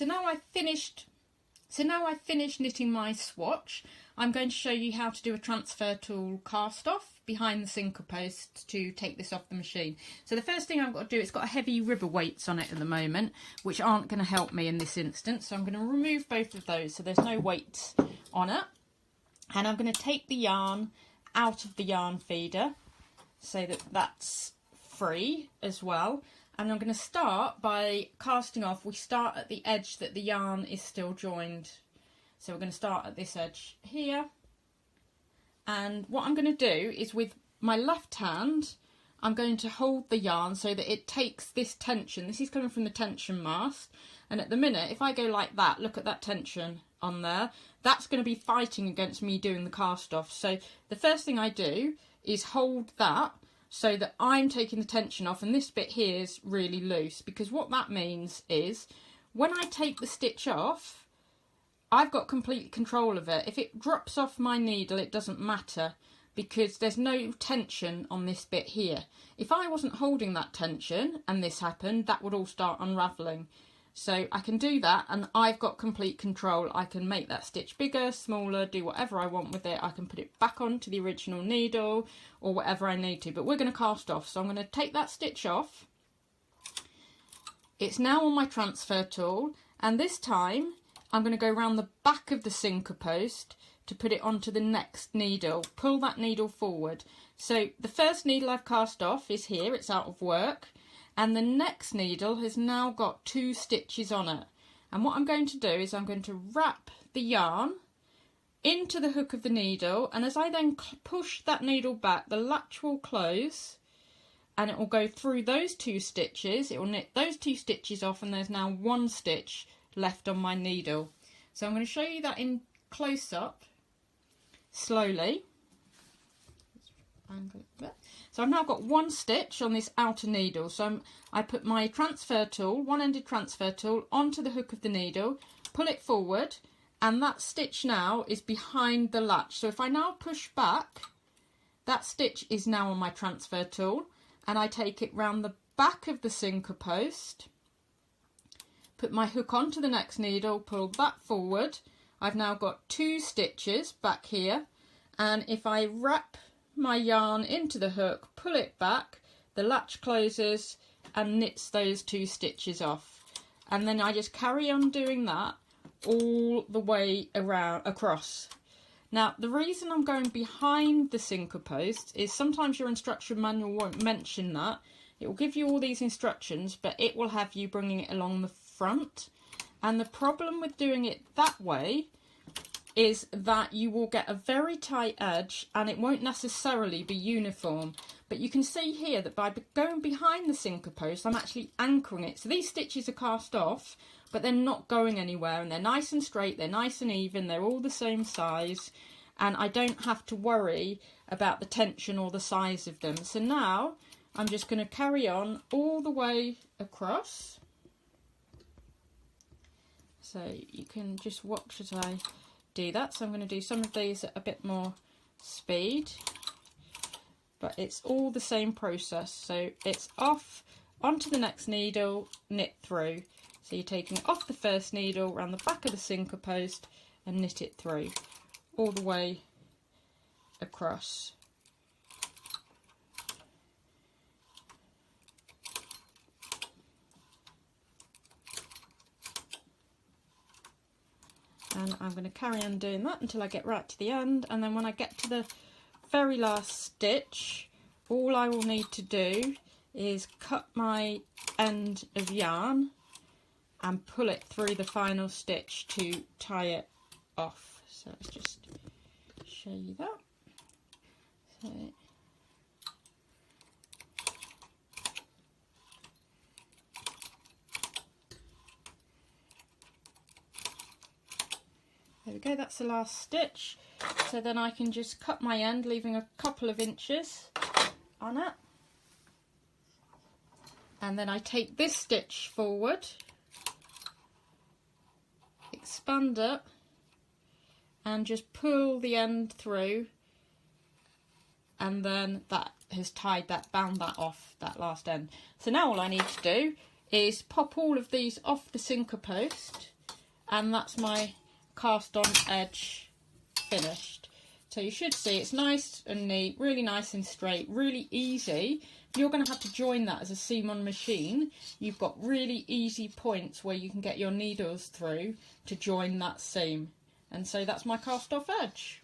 So now I've finished knitting my swatch. I'm going to show you how to do a transfer tool cast off behind the sinker post to take this off the machine. So the first thing I've got to do, it's got heavy ribber weights on it at the moment, which aren't going to help me in this instance. So I'm going to remove both of those so there's no weights on it. And I'm going to take the yarn out of the yarn feeder so that that's free as well. And I'm going to start by casting off. We start at the edge that the yarn is still joined. So we're going to start at this edge here. And what I'm going to do is with my left hand, I'm going to hold the yarn so that it takes this tension. This is coming from the tension mast. And at the minute, if I go like that, look at that tension on there. That's going to be fighting against me doing the cast off. So the first thing I do is hold that so that I'm taking the tension off, and this bit here is really loose, because what that means is when I take the stitch off, I've got complete control of it. If it drops off my needle, it doesn't matter because there's no tension on this bit here. If I wasn't holding that tension and this happened, that would all start unravelling. So I can do that and I've got complete control. I can make that stitch bigger, smaller, do whatever I want with it. I can put it back onto the original needle or whatever I need to, but we're going to cast off. So I'm going to take that stitch off. It's now on my transfer tool, and this time I'm going to go around the back of the sinker post to put it onto the next needle. Pull that needle forward. So the first needle I've cast off is here, it's out of work. And the next needle has now got 2 stitches on it. And what I'm going to do is I'm going to wrap the yarn into the hook of the needle, and as I then push that needle back, the latch will close and it will go through those 2 stitches. It will knit those 2 stitches off, and there's now 1 stitch left on my needle. So I'm going to show you that in close up slowly. So I've now got 1 stitch on this outer needle. So I put my transfer tool, one-ended transfer tool, onto the hook of the needle, pull it forward, and that stitch now is behind the latch. So if I now push back, that stitch is now on my transfer tool, and I take it round the back of the sinker post, put my hook onto the next needle, pull that forward. I've now got 2 stitches back here, and if I wrap my yarn into the hook, pull it back, the latch closes and knits those 2 stitches off, and then I just carry on doing that all the way around across. Now the reason I'm going behind the sinker post is sometimes your instruction manual won't mention that. It will give you all these instructions, but it will have you bringing it along the front, and the problem with doing it that way is that you will get a very tight edge and it won't necessarily be uniform. But you can see here that by going behind the sinker post, I'm actually anchoring it. So these stitches are cast off, but they're not going anywhere, and they're nice and straight, they're nice and even, they're all the same size, and I don't have to worry about the tension or the size of them. So now I'm just going to carry on all the way across. So you can just watch as I do that. So I'm going to do some of these at a bit more speed, but it's all the same process. So it's off onto the next needle, knit through. So you're taking it off the first needle around the back of the sinker post and knit it through all the way across. And I'm going to carry on doing that until I get right to the end, and then when I get to the very last stitch, all I will need to do is cut my end of yarn and pull it through the final stitch to tie it off. So let's just show you that. So there we go, that's the last stitch. So then I can just cut my end, leaving a couple of inches on it. And then I take this stitch forward, expand it, and just pull the end through, and then that has tied that, bound that off, that last end. So now all I need to do is pop all of these off the sinker post and that's my cast on edge finished. So you should see it's nice and neat, really nice and straight, really easy. If you're going to have to join that as a seam on machine, you've got really easy points where you can get your needles through to join that seam. And so that's my cast off edge.